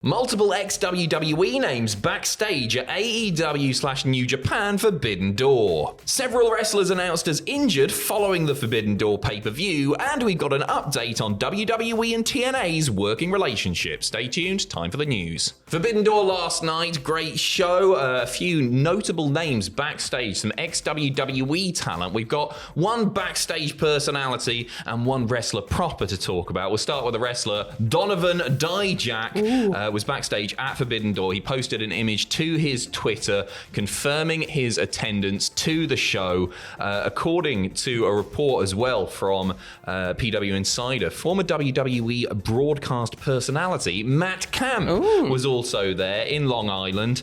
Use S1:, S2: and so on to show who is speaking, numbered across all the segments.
S1: Multiple ex-WWE names backstage at AEW/New Japan Forbidden Door. Several wrestlers announced as injured following the Forbidden Door pay-per-view, and we got an update on WWE and TNA's working relationship. Stay tuned, time for the news. Forbidden Door last night, great show. A few notable names backstage, some ex-WWE talent. We've got one backstage personality and one wrestler proper to talk about. We'll start with the wrestler Donovan Dijak. Was backstage at Forbidden Door. He posted an image to his Twitter confirming his attendance to the show. According to a report as well from PW Insider, former WWE broadcast personality Matt Camp was also there in Long Island.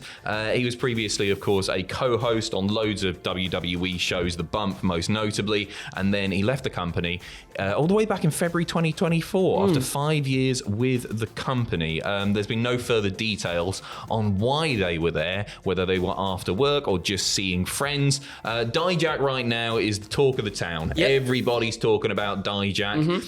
S1: He was previously, of course, a co-host on loads of WWE shows, The Bump most notably, and then he left the company all the way back in February 2024 after 5 years with the company. There's been no further details on why they were there, whether they were after work or just seeing friends. Dijak right now is the talk of the town. Yep. Everybody's talking about Dijak.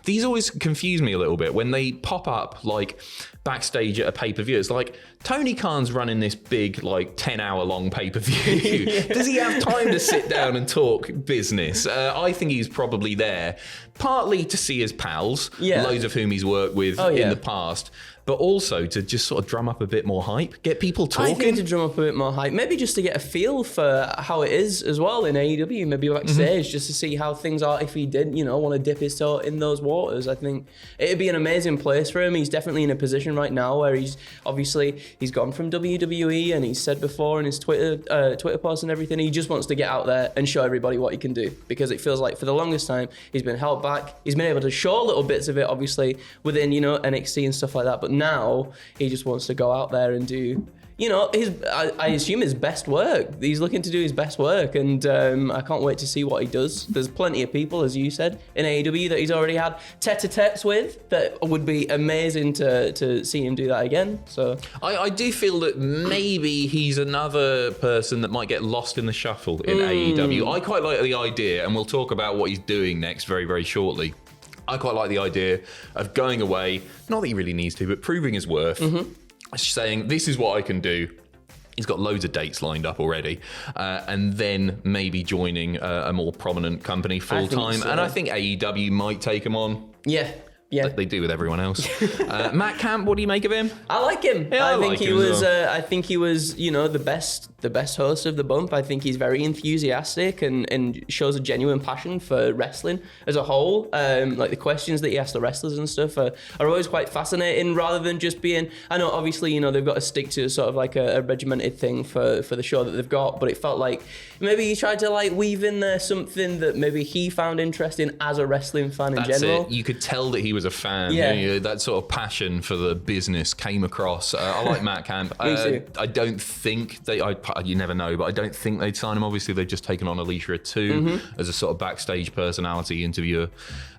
S1: These always confuse me a little bit when they pop up like backstage at a pay-per-view. It's like, Tony Khan's running this big, like, 10-hour-long pay-per-view. Does he have time to sit down and talk business? I think he's probably there, partly to see his pals, loads of whom he's worked with in the past, but also to just sort of drum up a bit more hype, get people talking.
S2: I think to drum up a bit more hype, maybe just to get a feel for how it is as well in AEW, maybe backstage, just to see how things are if he did, want to dip his toe in those waters. I think it'd be an amazing place for him. He's definitely in a position right now where he's gone from WWE, and he's said before in his Twitter posts and everything, he just wants to get out there and show everybody what he can do, because it feels like for the longest time he's been held back. He's been able to show little bits of it, obviously, within, NXT and stuff like that, but now he just wants to go out there and do, I assume his best work. He's looking to do his best work, and I can't wait to see what he does. There's plenty of people, as you said, in AEW that he's already had tete-a-tetes with that would be amazing to see him do that again. So I
S1: do feel that maybe he's another person that might get lost in the shuffle in AEW. I quite like the idea, and we'll talk about what he's doing next very, very shortly. I quite like the idea of going away, not that he really needs to, but proving his worth, saying, this is what I can do. He's got loads of dates lined up already, and then maybe joining a more prominent company full-time. So. And I think AEW might take him on.
S2: Yeah.
S1: Like they do with everyone else. Matt Camp, what do you make of him?
S2: I like him.
S1: Yeah, I think he was.
S2: I think he was, the best host of the Bump. I think he's very enthusiastic and shows a genuine passion for wrestling as a whole. Like the questions that he asks the wrestlers and stuff are always quite fascinating, rather than just being. I know, obviously, they've got to stick to sort of like a regimented thing for the show that they've got, but it felt like maybe he tried to like weave in there something that maybe he found interesting as a wrestling fan in general.
S1: You could tell that he was a fan. That sort of passion for the business came across. I like Matt Camp. I don't think you never know, but I don't think they'd sign him. Obviously, they've just taken on Alicia too as a sort of backstage personality interviewer,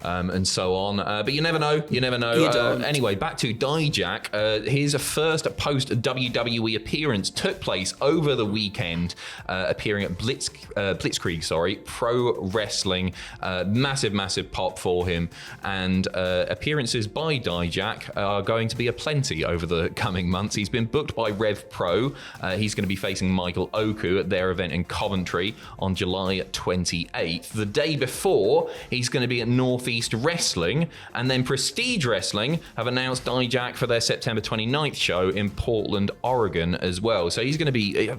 S1: and so on. But you never know. You never know. Anyway, back to Dijak. His first post-WWE appearance took place over the weekend, appearing at Blitzkrieg, Pro Wrestling. Massive pop for him, and appearances by Dijak are going to be aplenty over the coming months. He's been booked by Rev Pro. He's going to be facing Michael Oku at their event in Coventry on July 28th. The day before, he's going to be at Northeast Wrestling, and then Prestige Wrestling have announced Dijak for their September 29th show in Portland, Oregon as well. So he's going to be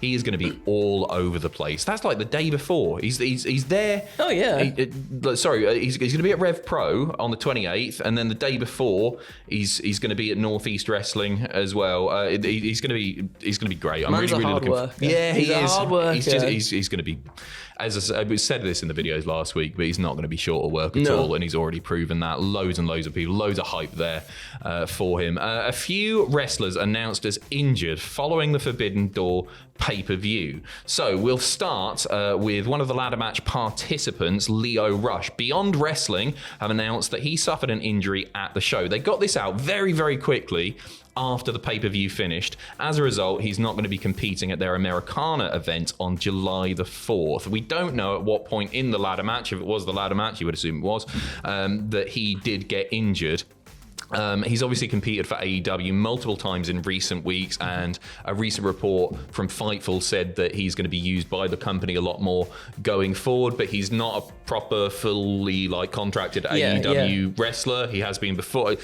S1: he is going to be all over the place. That's like the day before. He's there.
S2: Oh, yeah.
S1: He's going to be at Rev Pro on the 28th, and then the day before, he's going to be at Northeast Wrestling as well. He's going to be great. I'm really looking forward.
S2: Yeah,
S1: he is.
S2: Hard worker.
S1: He's going to be. As we said this in the videos last week, but he's not going to be short of work at all, and he's already proven that. Loads and loads of people, loads of hype there for him. A few wrestlers announced as injured following the Forbidden Door pay-per-view. So we'll start with one of the ladder match participants, Leo Rush. Beyond Wrestling have announced that he suffered an injury at the show. They got this out very, very quickly after the pay-per-view finished. As a result, he's not going to be competing at their Americana event on July the 4th. We don't know at what point in the ladder match, if it was the ladder match, you would assume it was, that he did get injured. He's obviously competed for AEW multiple times in recent weeks, and a recent report from Fightful said that he's going to be used by the company a lot more going forward, but he's not a proper, fully contracted AEW wrestler. He has been before.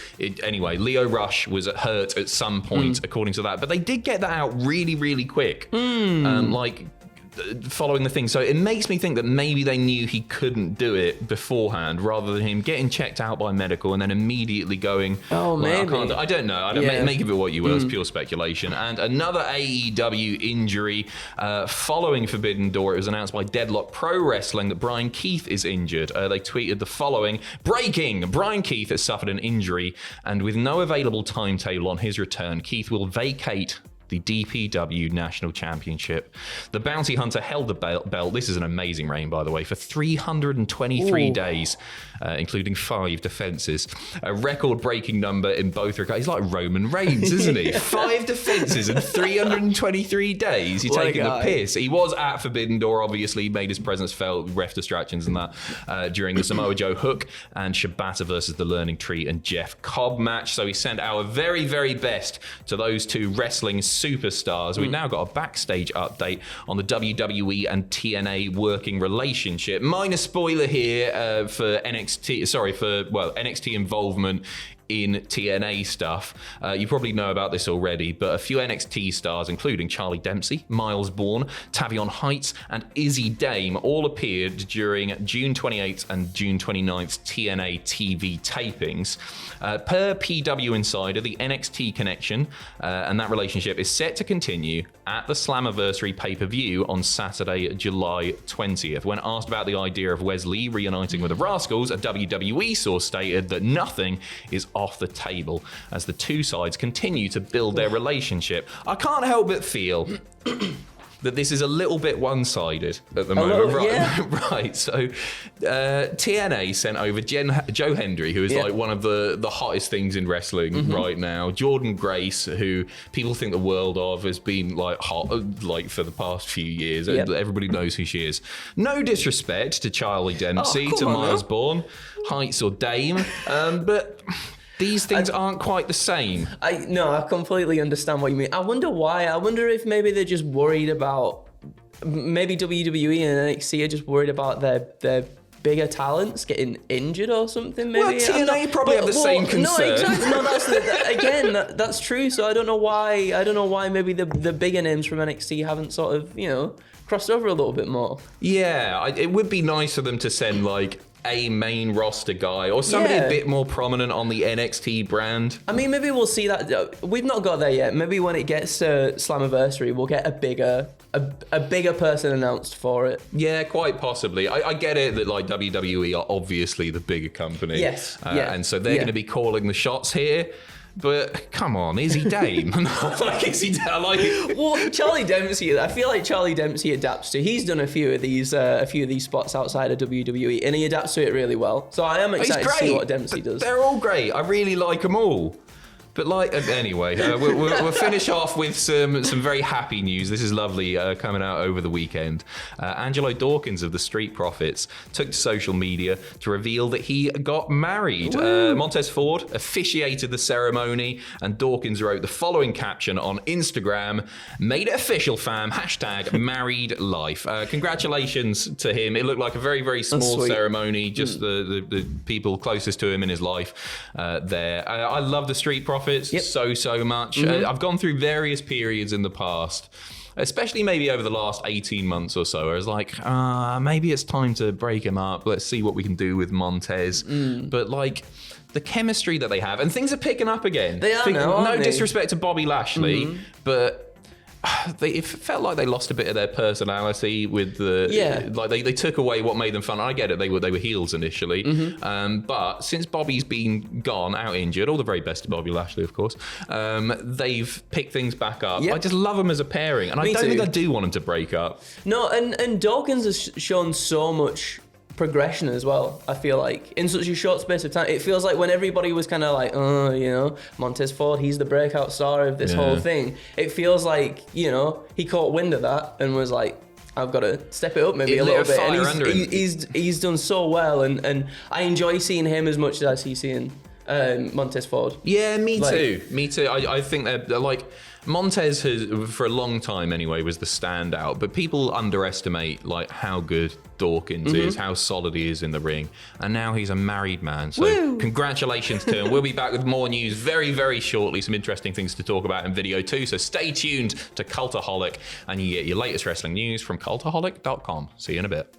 S1: Anyway, Lio Rush was hurt at some point, according to that, but they did get that out really, really quick. Following the thing, so it makes me think that maybe they knew he couldn't do it beforehand, rather than him getting checked out by medical and then immediately going,
S2: maybe.
S1: I don't know. Make of it what you will. It's pure speculation. And another AEW injury following Forbidden Door. It was announced by Deadlock Pro Wrestling that Brian Keith is injured. They tweeted the following: breaking, Brian Keith has suffered an injury, and with no available timetable on his return, Keith will vacate the DPW National Championship. The Bounty Hunter held the belt. This is an amazing reign, by the way, for 323 days, including 5 defenses. A record-breaking number in both regards. He's like Roman Reigns, isn't he? 5 defenses in 323 days. You're taking the piss. He was at Forbidden Door, obviously, made his presence felt, ref distractions and that, during the Samoa Joe Hook and Shibata versus the Learning Tree and Jeff Cobb match. So he sent our very, very best to those two wrestling superstars. We've now got a backstage update on the WWE and TNA working relationship. Minor spoiler here for NXT involvement in TNA stuff. You probably know about this already, but a few NXT stars, including Charlie Dempsey, Miles Bourne, Tavion Heights, and Izzy Dame, all appeared during June 28th and June 29th TNA TV tapings. Per PW Insider, the NXT connection and that relationship is set to continue at the Slammiversary pay-per-view on Saturday, July 20th. When asked about the idea of Wesley reuniting with the Rascals, a WWE source stated that nothing is off the table as the two sides continue to build their relationship. I can't help but feel that this is a little bit one-sided at the moment. Right. So TNA sent over Joe Hendry, who is like one of the hottest things in wrestling right now. Jordan Grace, who people think the world of, has been hot for the past few years. Everybody knows who she is. No disrespect to Charlie Dempsey, to Miles Bourne, Heights or Dame, but these things aren't quite the same.
S2: I completely understand what you mean. I wonder why. I wonder if maybe they're just worried about, maybe WWE and NXT are just worried about their bigger talents getting injured or something. Maybe.
S1: Well, TNA probably have the same concern.
S2: No, exactly. No, that's true. So I don't know why. Maybe the bigger names from NXT haven't sort of crossed over a little bit more.
S1: Yeah, it would be nice for them to send a main roster guy or somebody a bit more prominent on the NXT brand.
S2: I mean, maybe we'll see that. We've not got there yet. Maybe when it gets to Slammiversary, we'll get a bigger person announced for it.
S1: Yeah, quite possibly. I get it that WWE are obviously the bigger company.
S2: Yes.
S1: And so they're going to be calling the shots here. But come on, Izzy Dame. Izzy Dame.
S2: Well, Charlie Dempsey. I feel like Charlie Dempsey adapts to. He's done a few of these spots outside of WWE, and he adapts to it really well. So I am excited to see what Dempsey does.
S1: They're all great. I really like them all. But anyway, we'll finish off with some very happy news. This is lovely, coming out over the weekend. Angelo Dawkins of the Street Profits took to social media to reveal that he got married. Montez Ford officiated the ceremony, and Dawkins wrote the following caption on Instagram: "Made it official, fam. #married life." Congratulations to him. It looked like a very, very small ceremony. Just the people closest to him in his life there. I love the Street Profits so much. I've gone through various periods in the past, especially maybe over the last 18 months or so, where I was like, maybe it's time to break him up. Let's see what we can do with Montez. But the chemistry that they have, and things are picking up again.
S2: They are now,
S1: no disrespect to Bobby Lashley, but it felt like they lost a bit of their personality with they took away what made them fun. I get it, they were heels initially, but since Bobby's been gone, out injured, all the very best to Bobby Lashley, of course, they've picked things back up. I just love them as a pairing, and I don't think I do want them to break up.
S2: No, and Dawkins has shown so much progression as well. I feel like in such a short space of time, it feels like when everybody was kind of like, Montez Ford, he's the breakout star of this whole thing. It feels like he caught wind of that and was like, I've got to step it up maybe a little bit. And he's done so well, and I enjoy seeing him as much as I see seeing Montez Ford.
S1: Yeah, me too. Me too. I think they're like Montez has, for a long time anyway, was the standout. But people underestimate like how good Dawkins is, how solid he is in the ring, and now he's a married man. So congratulations to him. We'll be back with more news very, very shortly. Some interesting things to talk about in video too. So stay tuned to Cultaholic, and you get your latest wrestling news from cultaholic.com. See you in a bit.